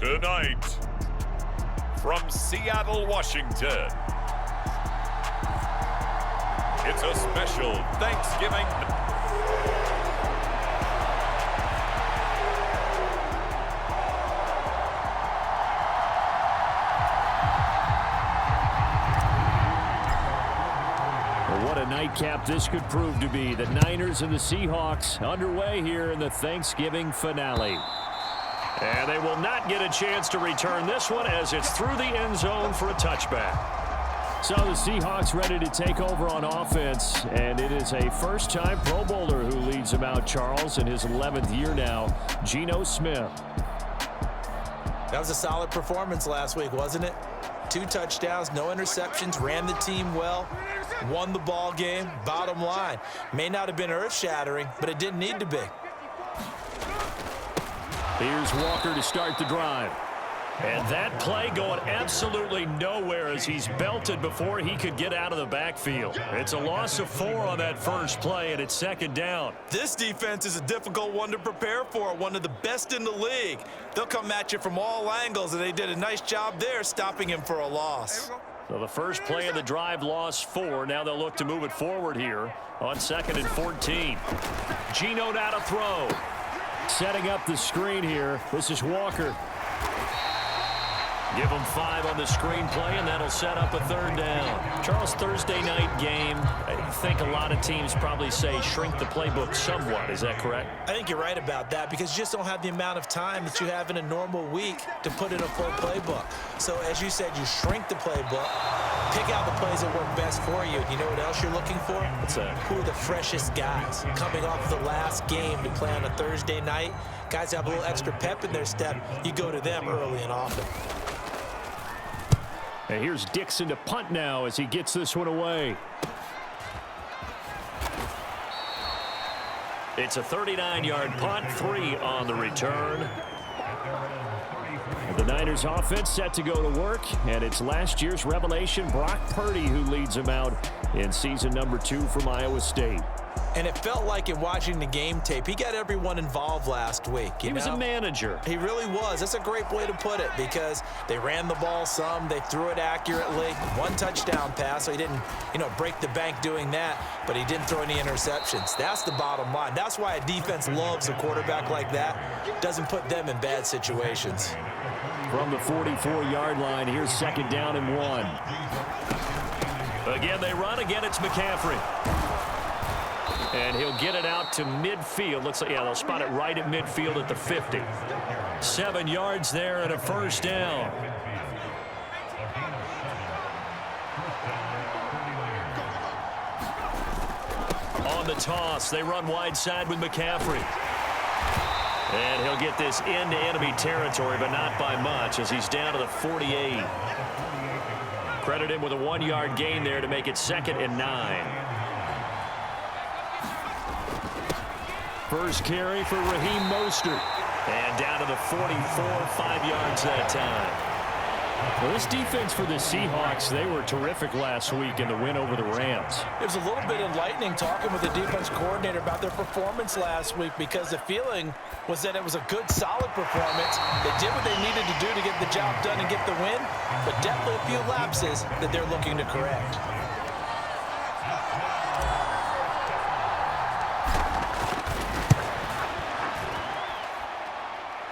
Tonight, from Seattle, Washington, it's a special Thanksgiving. What a nightcap this could prove to be. The Niners and the Seahawks underway here in the Thanksgiving finale. And they will not get a chance to return this one as it's through the end zone for a touchback. So the Seahawks ready to take over on offense, and it is a first-time Pro Bowler who leads them out, Charles, in his 11th year now, Geno Smith. That was a solid performance last week, wasn't it? 2 touchdowns, no interceptions, ran the team well, won the ball game. Bottom line, may not have been earth-shattering, but it didn't need to be. Here's Walker to start the drive. And that play going absolutely nowhere as he's belted before he could get out of the backfield. It's a loss of 4 on that first play, and it's second down. This defense is a difficult one to prepare for, one of the best in the league. They'll come at you from all angles, and they did a nice job there stopping him for a loss. So the first play of the drive lost 4. Now they'll look to move it forward here on 2nd and 14. Geno now to throw. Setting up the screen here. This is Walker. Give them 5 on the screen play, and that'll set up a 3rd down. Charles, Thursday night game, I think a lot of teams probably say shrink the playbook somewhat. Is that correct? I think you're right about that because you just don't have the amount of time that you have in a normal week to put in a full playbook. So as you said, you shrink the playbook, pick out the plays that work best for you. You know what else you're looking for? What's that? Who are the freshest guys coming off the last game to play on a Thursday night? Guys have a little extra pep in their step. You go to them early and often. And here's Dixon to punt now as he gets this one away. It's a 39-yard punt, 3 on the return. The Niners offense set to go to work, and it's last year's revelation, Brock Purdy, who leads them out in season number 2 from Iowa State. And it felt like in watching the game tape, he got everyone involved last week. He was a manager. He really was. That's a great way to put it because they ran the ball some, they threw it accurately. 1 touchdown pass, so he didn't, break the bank doing that, but he didn't throw any interceptions. That's the bottom line. That's why a defense loves a quarterback like that. Doesn't put them in bad situations. From the 44-yard line, here's 2nd down and 1. Again, they run. Again, it's McCaffrey. And he'll get it out to midfield. Looks like, they'll spot it right at midfield at the 50. 7 yards there and a 1st down. On the toss, they run wide side with McCaffrey. And he'll get this into enemy territory, but not by much as he's down to the 48. Credit him with a 1-yard gain there to make it 2nd and 9. First carry for Raheem Mostert. And down to the 44, 5 yards that time. Well, this defense for the Seahawks, they were terrific last week in the win over the Rams. It was a little bit enlightening talking with the defense coordinator about their performance last week because the feeling was that it was a good, solid performance. They did what they needed to do to get the job done and get the win, but definitely a few lapses that they're looking to correct.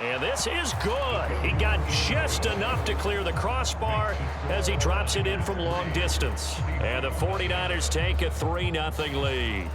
And this is good. He got just enough to clear the crossbar as he drops it in from long distance. And the 49ers take a 3-0 lead.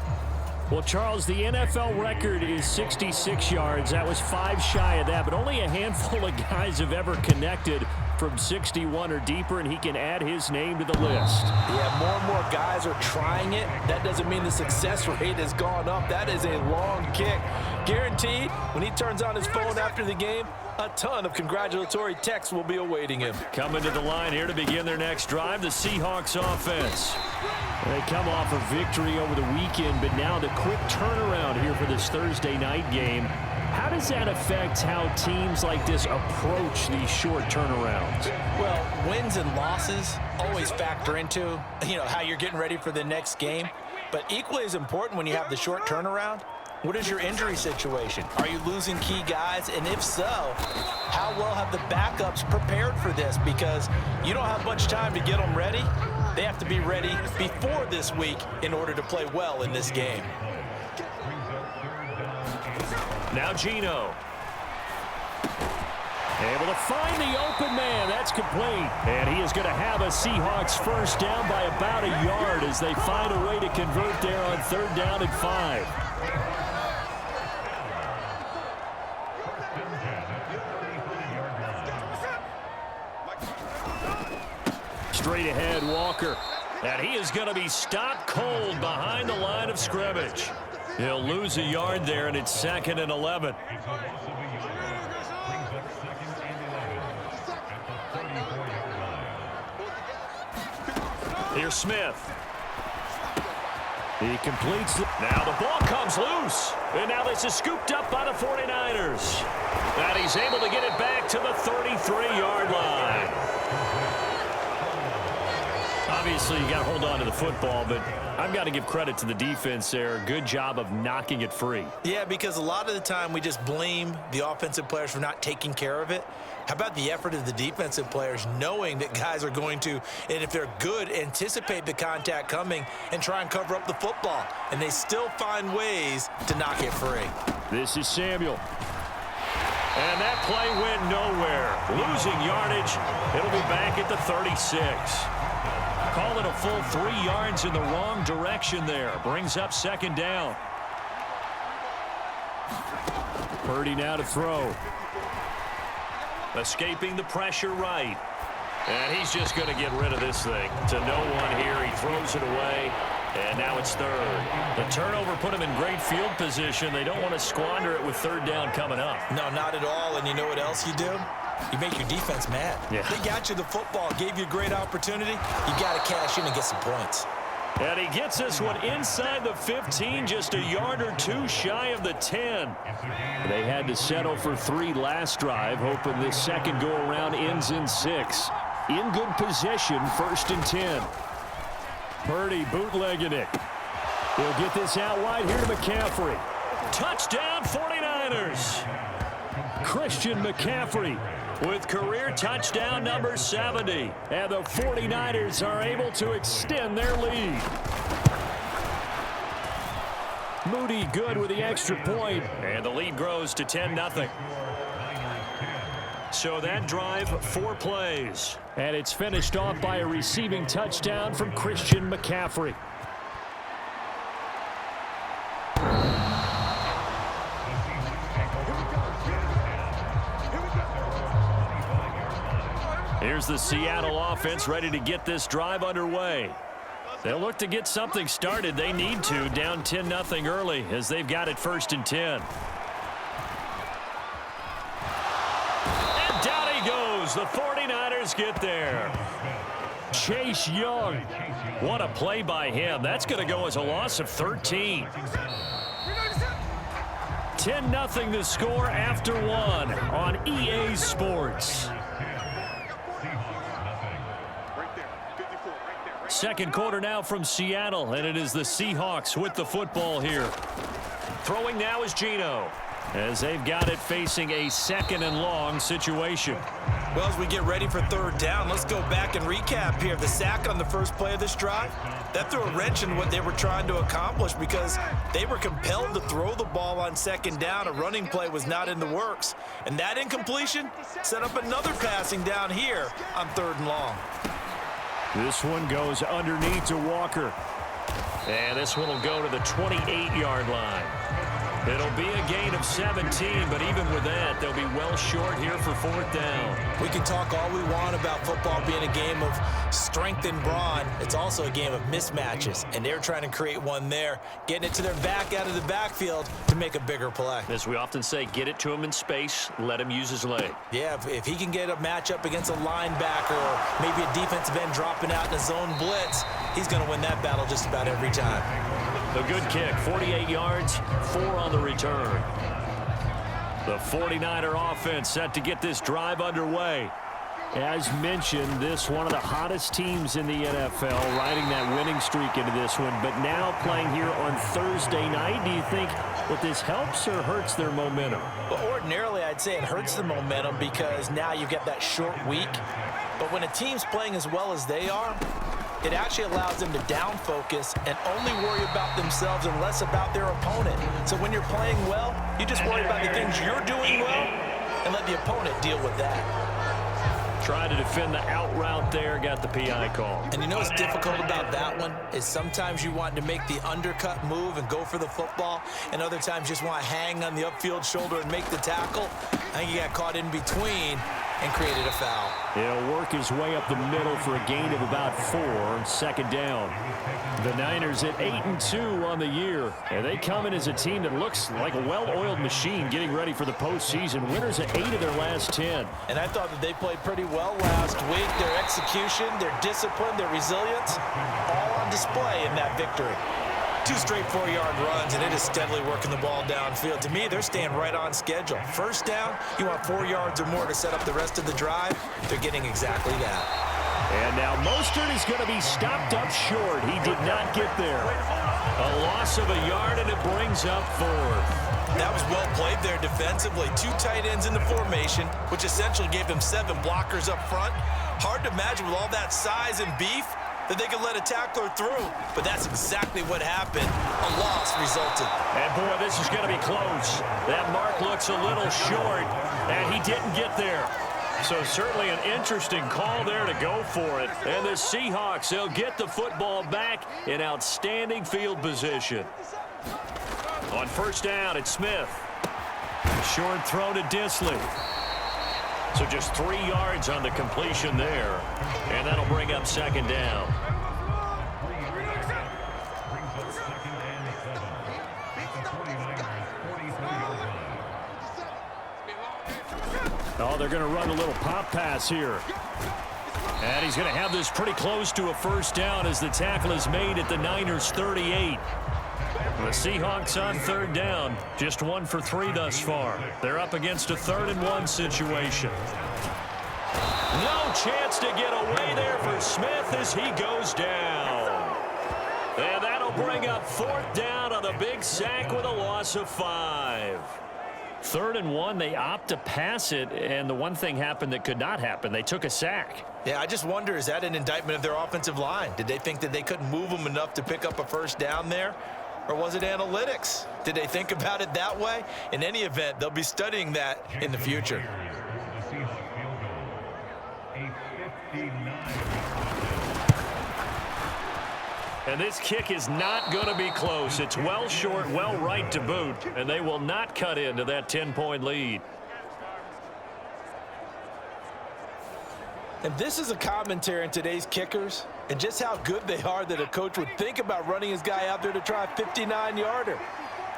Well, Charles, the NFL record is 66 yards. That was 5 shy of that, but only a handful of guys have ever connected from 61 or deeper, and he can add his name to the list. Yeah, more and more guys are trying it. That doesn't mean the success rate has gone up. That is a long kick. Guaranteed, when he turns on his phone after the game, a ton of congratulatory texts will be awaiting him. Coming to the line here to begin their next drive, the Seahawks offense. They come off a victory over the weekend, but now the quick turnaround here for this Thursday night game. How does that affect how teams like this approach these short turnarounds? Well, wins and losses always factor into, how you're getting ready for the next game. But equally as important when you have the short turnaround, What is your injury situation? Are you losing key guys? And if so, how well have the backups prepared for this? Because you don't have much time to get them ready. They have to be ready before this week in order to play well in this game. Now Geno. Able to find the open man. That's complete. And he is going to have a Seahawks first down by about a yard as they find a way to convert there on 3rd down and 5. Straight ahead, Walker. And he is going to be stopped cold behind the line of scrimmage. He'll lose a yard there, and it's 2nd and 11. Here's Smith. He completes it. Now the ball comes loose. And now this is scooped up by the 49ers. And he's able to get it back to the 33-yard line. Obviously, you got to hold on to the football, but I've got to give credit to the defense there. Good job of knocking it free. Yeah, because a lot of the time we just blame the offensive players for not taking care of it. How about the effort of the defensive players knowing that guys are going to, and if they're good, anticipate the contact coming and try and cover up the football. And they still find ways to knock it free. This is Samuel. And that play went nowhere. Losing yardage. It'll be back at the 36. Call it a full 3 yards in the wrong direction there. Brings up 2nd down. Purdy now to throw. Escaping the pressure right. And he's just going to get rid of this thing. To no one here. He throws it away. And now it's 3rd. The turnover put him in great field position. They don't want to squander it with 3rd down coming up. No, not at all. And you know what else you do? You make your defense mad. Yeah. They got you the football, gave you a great opportunity. You got to cash in and get some points. And he gets this one inside the 15, just a yard or 2 shy of the 10. They had to settle for 3 last drive, hoping this second go-around ends in 6. In good position, 1st and 10. Purdy bootlegging it. He'll get this out wide here to McCaffrey. Touchdown 49ers. Christian McCaffrey with career touchdown number 70. And the 49ers are able to extend their lead. Moody good with the extra point. And the lead grows to 10-0. So that drive, 4 plays. And it's finished off by a receiving touchdown from Christian McCaffrey. Here's the Seattle offense ready to get this drive underway. They'll look to get something started. They need to, down 10-0 early as they've got it 1st and 10. And down he goes. The 49ers get there. Chase Young. What a play by him. That's going to go as a loss of 13. 10-0 the score after 1 on EA Sports. Second quarter now from Seattle, and it is the Seahawks with the football here. Throwing now is Geno, as they've got it facing a 2nd and long situation. Well, as we get ready for 3rd down, let's go back and recap here. The sack on the first play of this drive, that threw a wrench in what they were trying to accomplish because they were compelled to throw the ball on 2nd down. A running play was not in the works. And that incompletion set up another passing down here on 3rd and long. This one goes underneath to Walker. And this one will go to the 28-yard line. It'll be a gain of 17, but even with that, they'll be well short here for 4th down. We can talk all we want about football being a game of strength and brawn. It's also a game of mismatches, and they're trying to create one there, getting it to their back out of the backfield to make a bigger play. As we often say, get it to him in space, let him use his leg. Yeah, if he can get a matchup against a linebacker or maybe a defensive end dropping out in a zone blitz, he's going to win that battle just about every time. A good kick, 48 yards, 4 on the return. The 49er offense set to get this drive underway. As mentioned, this one of the hottest teams in the NFL, riding that winning winning streak into this one, but now playing here on Thursday night. Do you think that this helps or hurts their momentum? Well, ordinarily, I'd say it hurts the momentum because now you get that short week. But when a team's playing as well as they are, it actually allows them to down focus and only worry about themselves and less about their opponent. So when you're playing well, you just worry about the things you're doing well and let the opponent deal with that. Trying to defend the out route there, got the PI call. And you know what's difficult about that one is sometimes you want to make the undercut move and go for the football, and other times you just want to hang on the upfield shoulder and make the tackle. I think he got caught in between and created a foul. He'll work his way up the middle for a gain of about 4 on second down. The Niners at 8-2 on the year, and they come in as a team that looks like a well-oiled machine getting ready for the postseason. Winners at 8 of their last 10. And I thought that they played pretty well last week. Their execution, their discipline, their resilience, all on display in that victory. 2 straight 4-yard runs, and it is steadily working the ball downfield. To me, they're staying right on schedule. First down, you want 4 yards or more to set up the rest of the drive. They're getting exactly that. And now Mostert is going to be stopped up short. He did not get there. A loss of a yard, and it brings up 4th. That was well played there defensively. 2 tight ends in the formation, which essentially gave them 7 blockers up front. Hard to imagine with all that size and beef that they could let a tackler through, but that's exactly what happened. A loss resulted. And boy, this is going to be close. That mark looks a little short, and he didn't get there. So certainly an interesting call there to go for it. And the Seahawks, they'll get the football back in outstanding field position. On first down, it's Smith. Short throw to Disley. So just 3 yards on the completion there. And that'll bring up second down. Oh, they're going to run a little pop pass here. And he's going to have this pretty close to a first down as the tackle is made at the Niners' 38. The Seahawks on third down, just 1 for 3 thus far. They're up against a 3rd and 1 situation. No chance to get away there for Smith as he goes down. And that'll bring up 4th down on the big sack with a loss of 5. 3rd and 1, they opt to pass it, and the one thing happened that could not happen. They took a sack. Yeah, I just wonder, is that an indictment of their offensive line? Did they think that they couldn't move them enough to pick up a first down there? Or was it analytics? Did they think about it that way? In any event, they'll be studying that in the future. And this kick is not going to be close. It's well short, well right to boot, and they will not cut into that 10-point lead. And this is a commentary on today's kickers and just how good they are that a coach would think about running his guy out there to try a 59-yarder.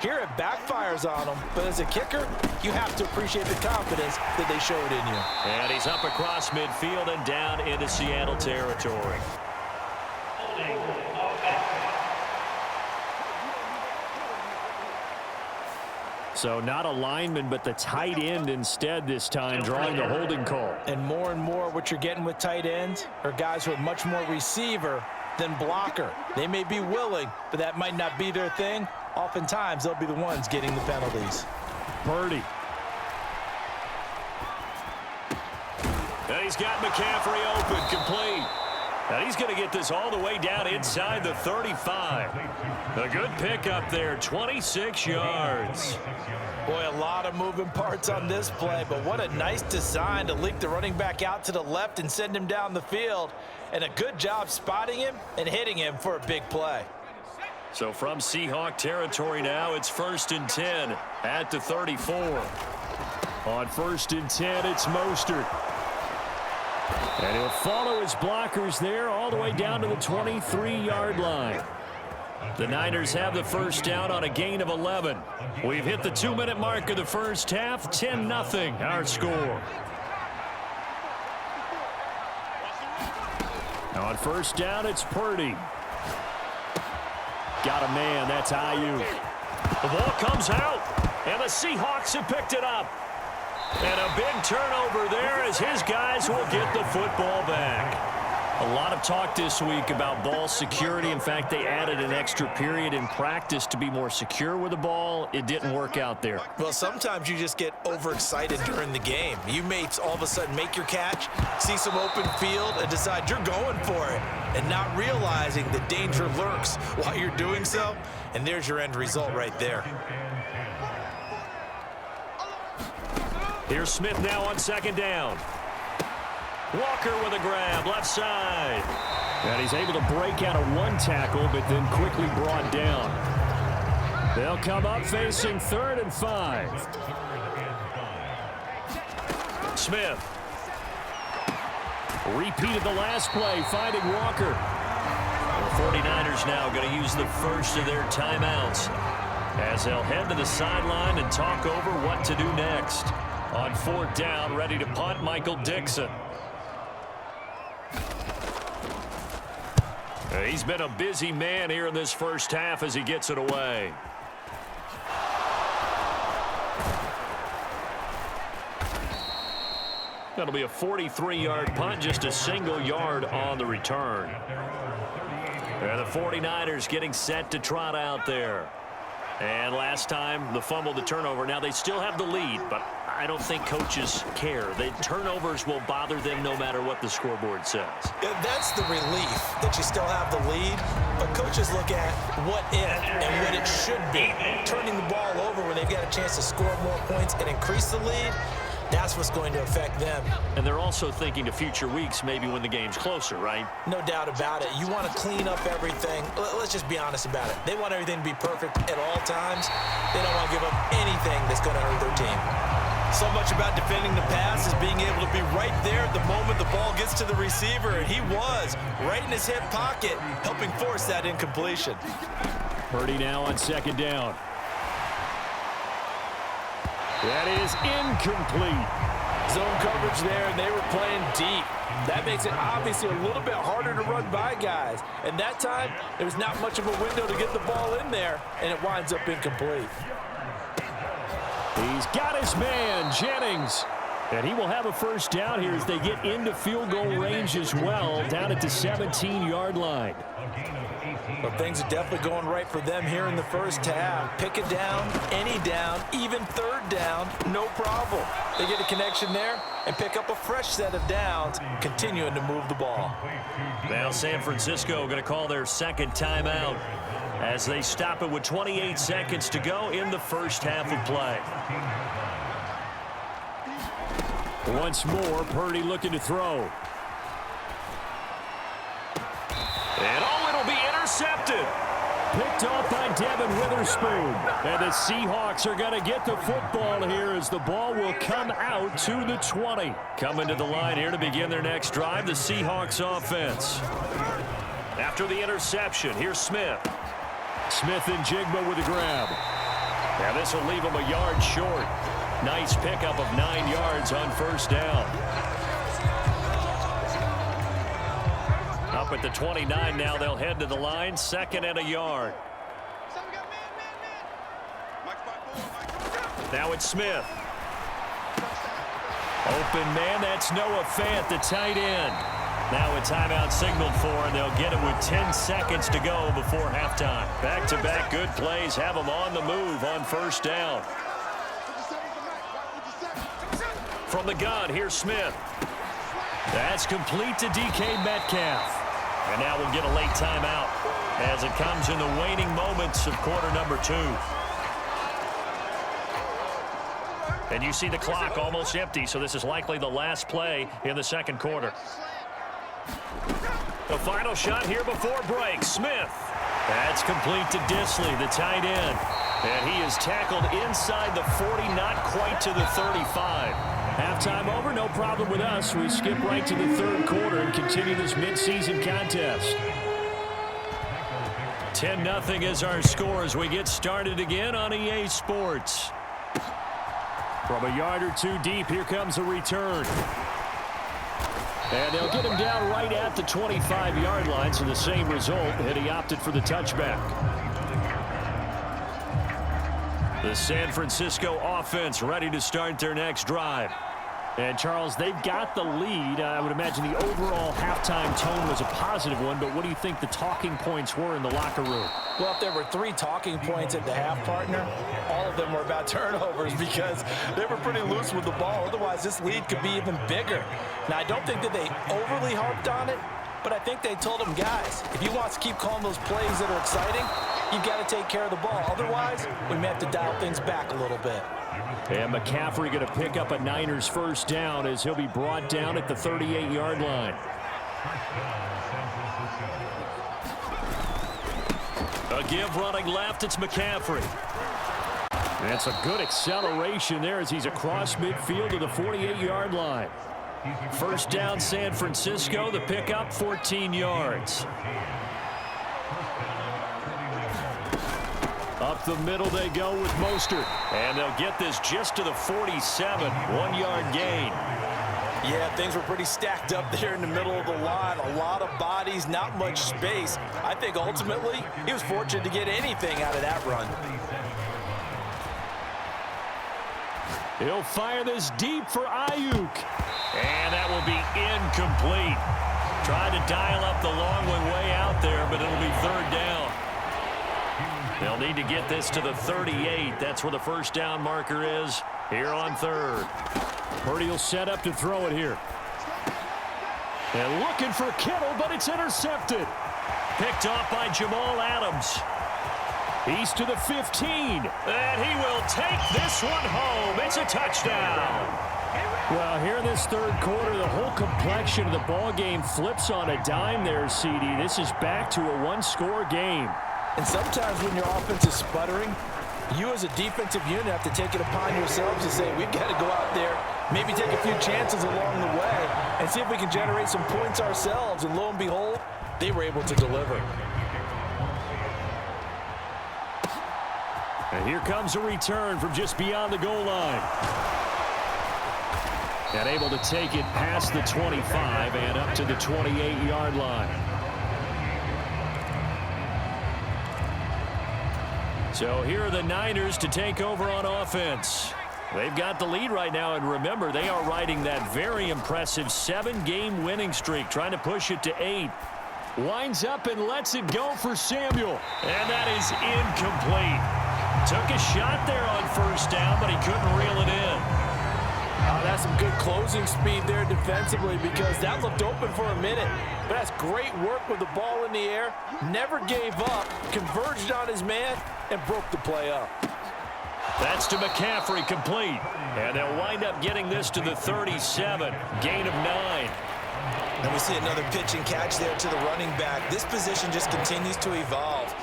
Here it backfires on him, but as a kicker, you have to appreciate the confidence that they showed in you. And he's up across midfield and down into Seattle territory. So not a lineman, but the tight end instead this time, drawing the holding call. And more what you're getting with tight ends are guys who are much more receiver than blocker. They may be willing, but that might not be their thing. Oftentimes, they'll be the ones getting the penalties. Purdy. And he's got McCaffrey open, complete. And he's going to get this all the way down inside the 35. A good pickup there, 26 yards. Boy, a lot of moving parts on this play, but what a nice design to leak the running back out to the left and send him down the field. And a good job spotting him and hitting him for a big play. So from Seahawk territory now, it's 1st and 10 at the 34. On 1st and 10, it's Mostert. And he'll follow his blockers there all the way down to the 23-yard line. The Niners have the first down on a gain of 11. We've hit the 2-minute mark of the first half, 10-0 our score. On first down, it's Purdy. Got a man, that's Ayuk. The ball comes out, and the Seahawks have picked it up. And a big turnover there as his guys will get the football back. A lot of talk this week about ball security. In fact, they added an extra period in practice to be more secure with the ball. It didn't work out there. Well, sometimes you just get overexcited during the game. You may all of a sudden make your catch, see some open field, and decide you're going for it, and not realizing the danger lurks while you're doing so. And there's your end result right there. Here's Smith now on second down. Walker with a grab, left side. And he's able to break out of one tackle, but then quickly brought down. They'll come up facing 3rd and 5. Smith. Repeated the last play, finding Walker. The 49ers now going to use the first of their timeouts as they'll head to the sideline and talk over what to do next. On 4th down, ready to punt, Michael Dixon. He's been a busy man here in this first half as he gets it away. That'll be a 43-yard punt, just a single yard on the return. And the 49ers getting set to trot out there. And last time, the fumble, the turnover. Now, they still have the lead, but I don't think coaches care. The turnovers will bother them no matter what the scoreboard says. Yeah, that's the relief that you still have the lead, but coaches look at what if and what it should be. Turning the ball over when they've got a chance to score more points and increase the lead, that's what's going to affect them. And they're also thinking to future weeks, maybe when the game's closer, right? No doubt about it. You want to clean up everything. Let's just be honest about it. They want everything to be perfect at all times. They don't want to give up anything that's going to hurt their team. So much about defending the pass is being able to be right there at the moment the ball gets to the receiver, and he was right in his hip pocket, helping force that incompletion. Purdy now on second down. That is incomplete. Zone coverage there, and they were playing deep. That makes it obviously a little bit harder to run by guys. And that time, there was not much of a window to get the ball in there, and it winds up incomplete. He's got his man, Jennings. And he will have a first down here as they get into field goal range as well, down at the 17-yard line. Well, things are definitely going right for them here in the first half. Pick it down, any down, even 3rd down, no problem. They get a connection there and pick up a fresh set of downs, continuing to move the ball. Now San Francisco going to call their second timeout as they stop it with 28 seconds to go in the first half of play. Once more, Purdy looking to throw. And it'll be intercepted. Picked off by Devin Witherspoon. And the Seahawks are going to get the football here as the ball will come out to the 20. Coming to the line here to begin their next drive, the Seahawks offense. After the interception, here's Smith. Smith and Jigba with a grab. Now this will leave him a yard short. Nice pickup of 9 yards on first down. Up at the 29 now, they'll head to the line, 2nd and a yard. Now it's Smith. Open man, that's Noah Fant, the tight end. Now a timeout signaled for, and they'll get it with 10 seconds to go before halftime. Back-to-back good plays have them on the move on first down. From the gun, here's Smith. That's complete to DK Metcalf. And now we'll get a late timeout as it comes in the waning moments of quarter number 2. And you see the clock almost empty, so this is likely the last play in the second quarter. The final shot here before break. Smith. That's complete to Disley, the tight end. And he is tackled inside the 40, not quite to the 35. Halftime over, no problem with us. We skip right to the 3rd quarter and continue this midseason contest. 10-0 is our score as we get started again on EA Sports. From a yard or 2 deep, here comes a return. And they'll get him down right at the 25-yard line, so the same result, and he opted for the touchback. The San Francisco offense ready to start their next drive. And, Charles, they've got the lead. I would imagine the overall halftime tone was a positive one, but what do you think the talking points were in the locker room? Well, if there were 3 talking points at the half, partner, all of them were about turnovers because they were pretty loose with the ball. Otherwise, this lead could be even bigger. Now, I don't think that they overly harped on it, but I think they told them, guys, if you want to keep calling those plays that are exciting, you've got to take care of the ball. Otherwise, we may have to dial things back a little bit. And McCaffrey going to pick up a Niners first down as he'll be brought down at the 38-yard line. A give running left, it's McCaffrey. That's a good acceleration there as he's across midfield to the 48-yard line. First down, San Francisco. The pickup, 14 yards. Up the middle they go with Mostert. And they'll get this just to the 47. 1-yard gain. Yeah, things were pretty stacked up there in the middle of the line. A lot of bodies, not much space. I think ultimately he was fortunate to get anything out of that run. He'll fire this deep for Ayuk. And that will be incomplete. Tried to dial up the long one way out there, but it'll be third down. They'll need to get this to the 38. That's where the first down marker is here on third. Purdy will set up to throw it here. And looking for Kittle, but it's intercepted. Picked off by Jamal Adams. He's to the 15. And he will take this one home. It's a touchdown. Well, here in this third quarter, the whole complexion of the ball game flips on a dime there, CD. This is back to a one-score game. And sometimes when your offense is sputtering, you as a defensive unit have to take it upon yourselves to say, we've got to go out there, maybe take a few chances along the way, and see if we can generate some points ourselves. And lo and behold, they were able to deliver. And here comes a return from just beyond the goal line. And able to take it past the 25 and up to the 28-yard line. So here are the Niners to take over on offense. They've got the lead right now, and remember, they are riding that very impressive 7-game winning streak, trying to push it to 8. Winds up and lets it go for Samuel. And that is incomplete. Took a shot there on first down, but he couldn't reel it in. Oh, that's some good closing speed there defensively because that looked open for a minute. But that's great work with the ball in the air. Never gave up, converged on his man, and broke the play up. That's to McCaffrey, complete. And they'll wind up getting this to the 37. Gain of 9. And we see another pitch and catch there to the running back. This position just continues to evolve.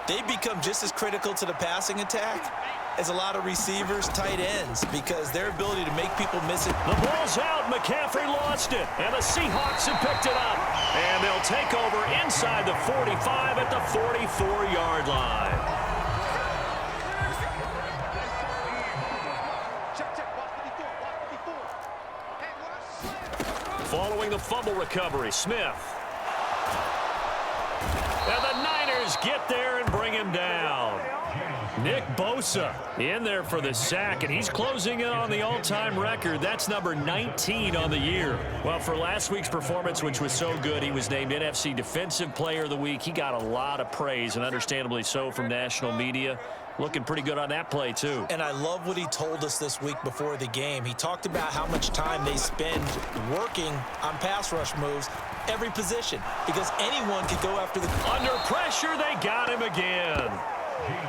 They become just as critical to the passing attack as a lot of receivers, tight ends, because their ability to make people miss it. The ball's out. McCaffrey lost it. And the Seahawks have picked it up. And they'll take over inside the 45 at the 44-yard line. Following the fumble recovery, Smith. And the Niners get there and bring him down. Nick Bosa in there for the sack, and he's closing in on the all-time record. That's number 19 on the year. Well, for last week's performance, which was so good, he was named NFC Defensive Player of the Week. He got a lot of praise, and understandably so, from national media. Looking pretty good on that play, too. And I love what he told us this week before the game. He talked about how much time they spend working on pass rush moves, every position, because anyone could go after the... Under pressure, they got him again.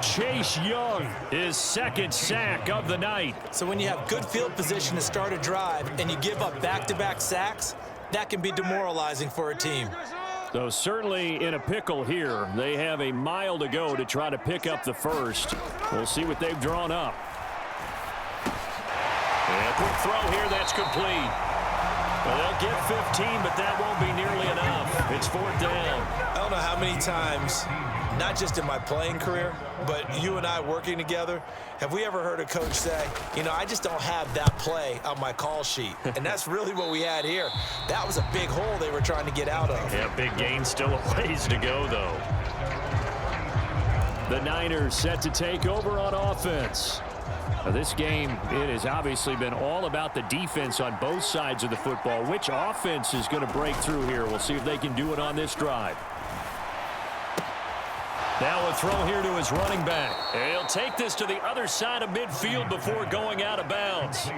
Chase Young, his second sack of the night. So when you have good field position to start a drive and you give up back-to-back sacks, that can be demoralizing for a team. So certainly in a pickle here. They have a mile to go to try to pick up the first. We'll see what they've drawn up. And a quick throw here, that's complete. Well, they'll get 15, but that won't be nearly enough. It's fourth down. I don't know how many times, not just in my playing career, but you and I working together, have we ever heard a coach say, you know, I just don't have that play on my call sheet. And that's really what we had here. That was a big hole they were trying to get out of. Yeah, big gain, still a ways to go, though. The Niners set to take over on offense. Now this game, it has obviously been all about the defense on both sides of the football. Which offense is going to break through here? We'll see if they can do it on this drive. Now a throw here to his running back. He'll take this to the other side of midfield before going out of bounds.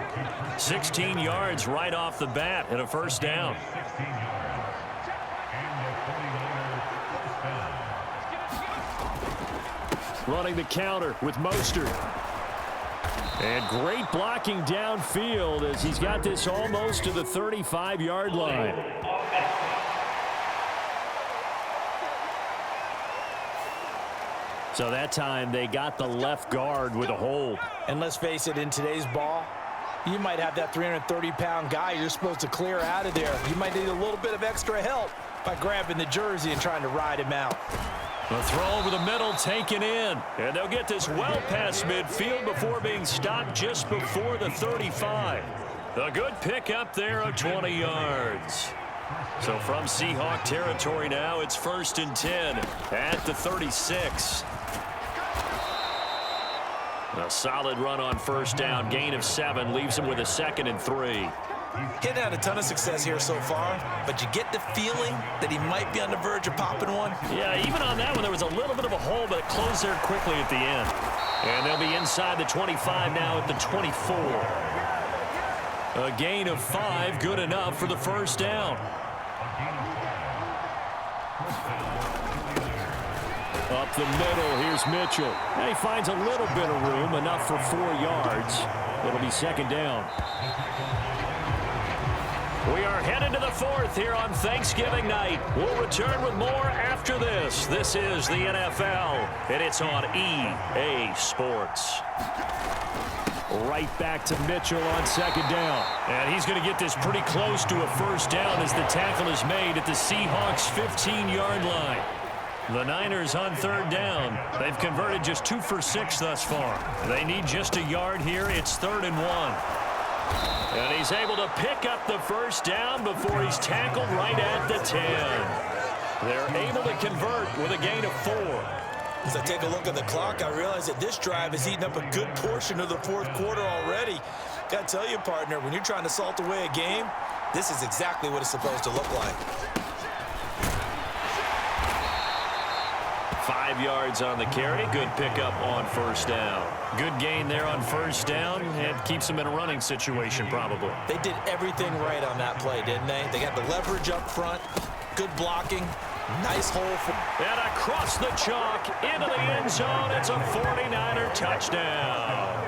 16 yards right off the bat and a first down. Running the counter with Mostert. And great blocking downfield as he's got this almost to the 35-yard line. So that time they got the left guard with a hold. And let's face it, in today's ball, you might have that 330-pound guy you're supposed to clear out of there. You might need a little bit of extra help by grabbing the jersey and trying to ride him out. A throw over the middle taken in. And they'll get this well past midfield before being stopped just before the 35. A good pickup there of 20 yards. So from Seahawk territory now, it's 1st and 10 at the 36. A solid run on first down. Gain of 7 leaves him with a 2nd and 3. He's had a ton of success here so far, but you get the feeling that he might be on the verge of popping one. Yeah, even on that one, there was a little bit of a hole, but it closed there quickly at the end. And they'll be inside the 25 now at the 24. A gain of 5, good enough for the first down. Up the middle, here's Mitchell. And he finds a little bit of room, enough for 4 yards. It'll be 2nd down. We are headed to the 4th here on Thanksgiving night. We'll return with more after this. This is the NFL, and it's on EA Sports. Right back to Mitchell on 2nd down. And he's going to get this pretty close to a first down as the tackle is made at the Seahawks' 15-yard line. The Niners on 3rd down. They've converted just 2 for 6 thus far. They need just a yard here. It's 3rd and 1. And he's able to pick up the first down before he's tackled right at the 10. They're able to convert with a gain of 4. As I take a look at the clock, I realize that this drive has eaten up a good portion of the 4th quarter already. Got to tell you, partner, when you're trying to salt away a game, this is exactly what it's supposed to look like. 5 yards on the carry. Good pickup on first down. Good gain there on first down. And keeps them in a running situation probably. They did everything right on that play, didn't they? They got the leverage up front. Good blocking. Nice hole. And across the chalk into the end zone. It's a 49er touchdown.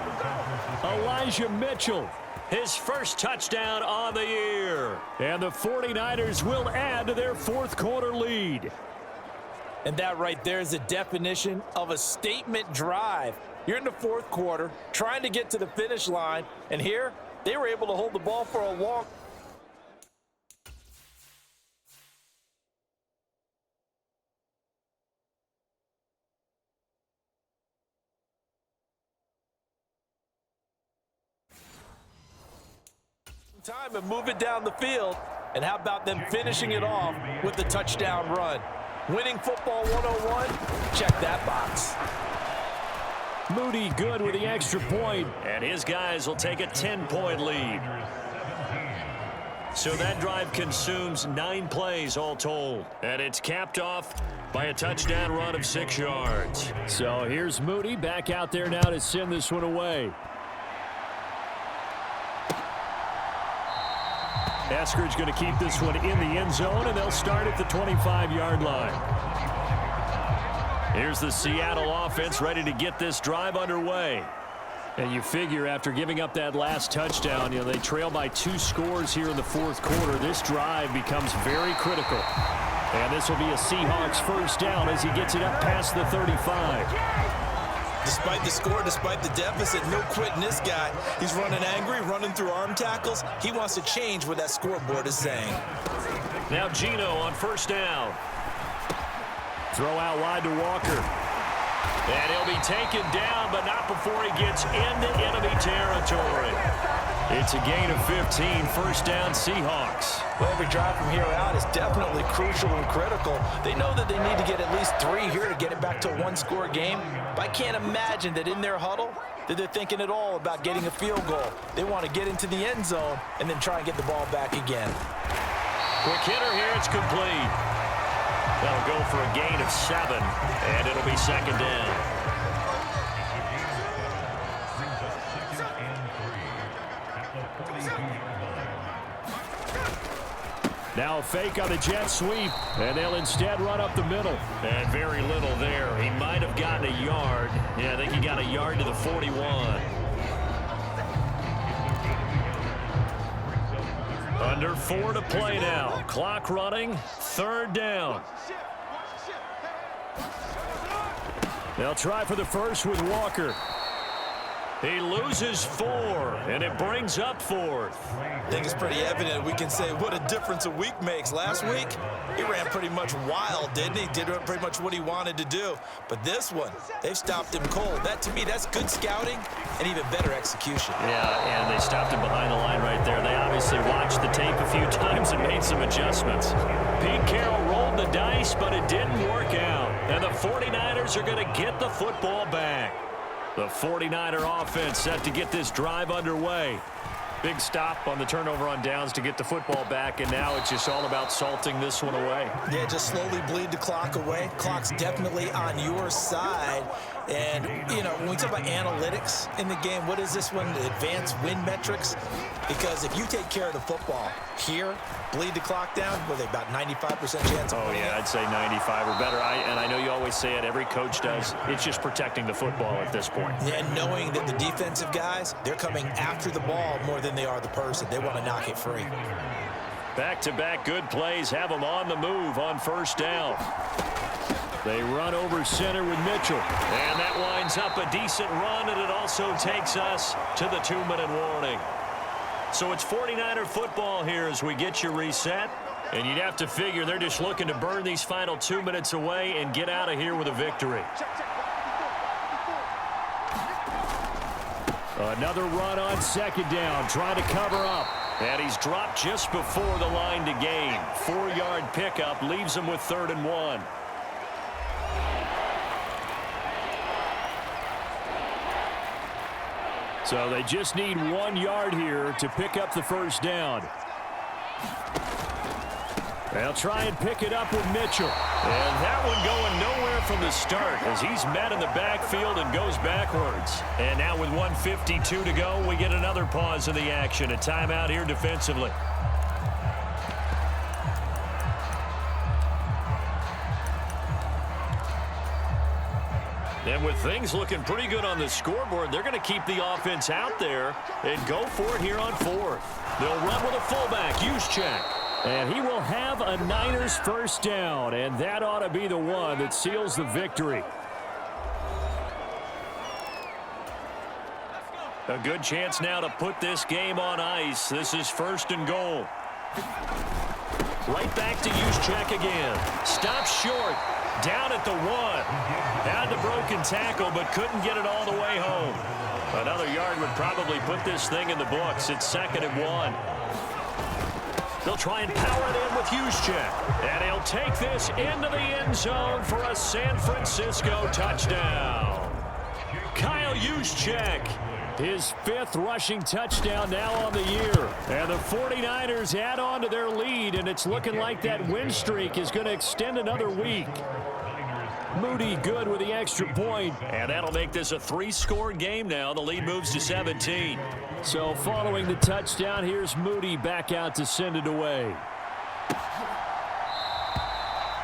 Elijah Mitchell, his first touchdown on the year. And the 49ers will add to their 4th quarter lead. And that right there is the definition of a statement drive. You're in the 4th quarter, trying to get to the finish line, and here, they were able to hold the ball for a long. Time and move it down the field. And how about them finishing it off with the touchdown run? Winning football 101, check that box. Moody good with the extra point, and his guys will take a 10-point lead. So that drive consumes 9 plays all told, and it's capped off by a touchdown run of 6 yards. So here's Moody back out there now to send this one away. Eskridge going to keep this one in the end zone, and they'll start at the 25-yard line. Here's the Seattle offense ready to get this drive underway. And you figure after giving up that last touchdown, they trail by 2 scores here in the 4th quarter. This drive becomes very critical. And this will be a Seahawks first down as he gets it up past the 35. Despite the score, despite the deficit, no quitting this guy. He's running angry, running through arm tackles. He wants to change what that scoreboard is saying. Now Geno on first down. Throw out wide to Walker. And he'll be taken down, but not before he gets into enemy territory. It's a gain of 15, first down Seahawks. Well, every drive from here out is definitely crucial and critical. They know that they need to get at least 3 here to get it back to a one-score game. But I can't imagine that in their huddle that they're thinking at all about getting a field goal. They want to get into the end zone and then try and get the ball back again. Quick hitter here, it's complete. That'll go for a gain of 7, and it'll be second down. Now a fake on the jet sweep, and they'll instead run up the middle. And very little there. He might have gotten a yard. Yeah, I think he got a yard to the 41. Under 4 to play now. Clock running, third down. They'll try for the first with Walker. He loses 4, and it brings up 4th. I think it's pretty evident we can say what a difference a week makes. Last week, he ran pretty much wild, didn't he? Did pretty much what he wanted to do. But this one, they've stopped him cold. That, to me, that's good scouting and even better execution. Yeah, and they stopped him behind the line right there. They obviously watched the tape a few times and made some adjustments. Pete Carroll rolled the dice, but it didn't work out. And the 49ers are going to get the football back. The 49er offense set to get this drive underway. Big stop on the turnover on downs to get the football back, and now it's just all about salting this one away. Yeah, just slowly bleed the clock away. Clock's definitely on your side. And, you know, when we talk about analytics in the game, what is this one? The advanced win metrics? Because if you take care of the football here, bleed the clock down, were they about 95% chance of winning? Oh, yeah, I'd say 95 or better. And I know you always say it, every coach does. It's just protecting the football at this point. Yeah, and knowing that the defensive guys, they're coming after the ball more than they are the person. They want to knock it free. Back-to-back good plays have them on the move on first down. They run over center with Mitchell. And that winds up a decent run, and it also takes us to the 2-minute warning. So it's 49er football here as we get you reset. And you'd have to figure they're just looking to burn these final 2 minutes away and get out of here with a victory. Another run on second down, trying to cover up. And he's dropped just before the line to gain. 4-yard pickup leaves him with 3rd and 1. So they just need 1 yard here to pick up the first down. They'll try and pick it up with Mitchell. And that one going nowhere from the start as he's met in the backfield and goes backwards. And now with 1:52 to go, we get another pause in the action. A timeout here defensively. And with things looking pretty good on the scoreboard, they're going to keep the offense out there and go for it here on 4th. They'll run with a fullback, Juszczyk. And he will have a Niners first down, and that ought to be the one that seals the victory. A good chance now to put this game on ice. This is 1st and goal. Right back to Juszczyk again. Stops short. Down at the 1. Had the broken tackle, but couldn't get it all the way home. Another yard would probably put this thing in the books. It's 2nd and 1. They'll try and power it in with Juszczyk. And he'll take this into the end zone for a San Francisco touchdown. Kyle Juszczyk. His 5th rushing touchdown now on the year. And the 49ers add on to their lead, and it's looking like that win streak is going to extend another week. Moody good with the extra point. And that'll make this a 3-score game now. The lead moves to 17. So following the touchdown, here's Moody back out to send it away.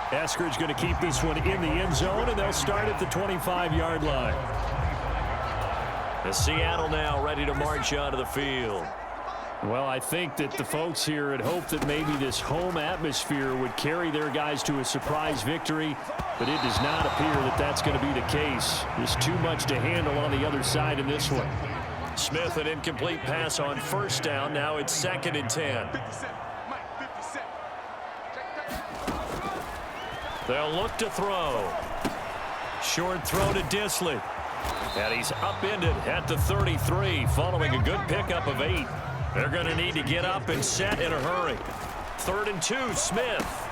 Eskridge going to keep this one in the end zone, and they'll start at the 25-yard line. The Seattle now ready to march onto the field. Well, I think that the folks here had hoped that maybe this home atmosphere would carry their guys to a surprise victory, but it does not appear that that's going to be the case. There's too much to handle on the other side in this one. Smith, an incomplete pass on first down. Now it's 2nd and 10. They'll look to throw. Short throw to Dissly. And he's upended at the 33 following a good pickup of 8. They're going to need to get up and set in a hurry. 3rd and 2, Smith.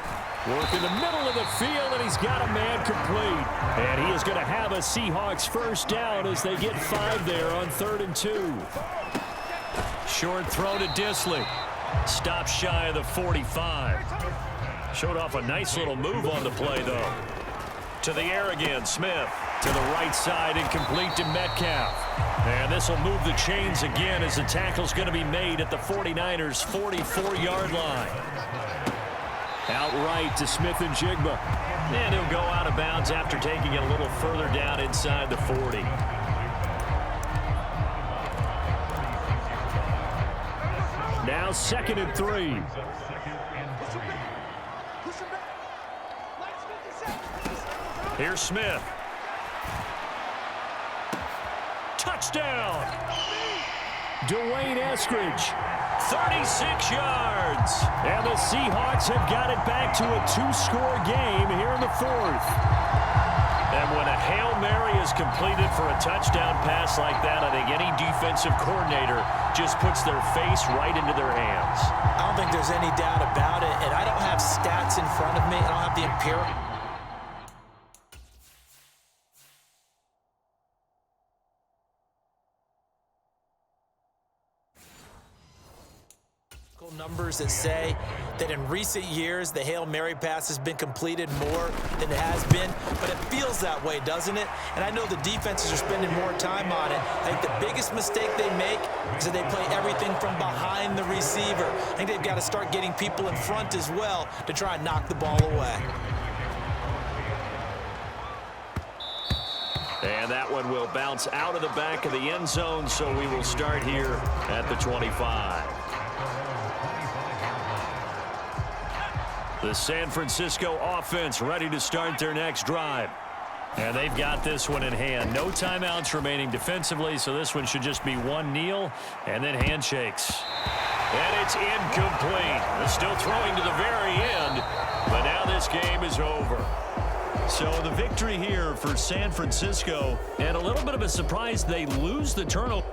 Work in the middle of the field, and he's got a man complete. And he is going to have a Seahawks first down as they get 5 there on 3rd and 2. Short throw to Dissly. Stop shy of the 45. Showed off a nice little move on the play, though. To the air again, Smith. To the right side, incomplete to Metcalf. And this will move the chains again as the tackle's going to be made at the 49ers' 44-yard line. Outright to Smith-Njigba. And he'll go out of bounds after taking it a little further down inside the 40. Now 2nd and 3. Here's Smith. Touchdown! Dwayne Eskridge. 36 yards. And the Seahawks have got it back to a 2-score game here in the 4th. And when a Hail Mary is completed for a touchdown pass like that, I think any defensive coordinator just puts their face right into their hands. I don't think there's any doubt about it, and I don't have stats in front of me. I don't have the empirical numbers that say that in recent years the Hail Mary pass has been completed more than it has been, but it feels that way, doesn't it? And I know the defenses are spending more time on it. I think the biggest mistake they make is that they play everything from behind the receiver. I think they've got to start getting people in front as well to try and knock the ball away. And that one will bounce out of the back of the end zone, so we will start here at the 25. The San Francisco offense ready to start their next drive. And they've got this one in hand. No timeouts remaining defensively, so this one should just be one kneel and then handshakes. And it's incomplete. They're still throwing to the very end, but now this game is over. So the victory here for San Francisco, and a little bit of a surprise, they lose the turnover.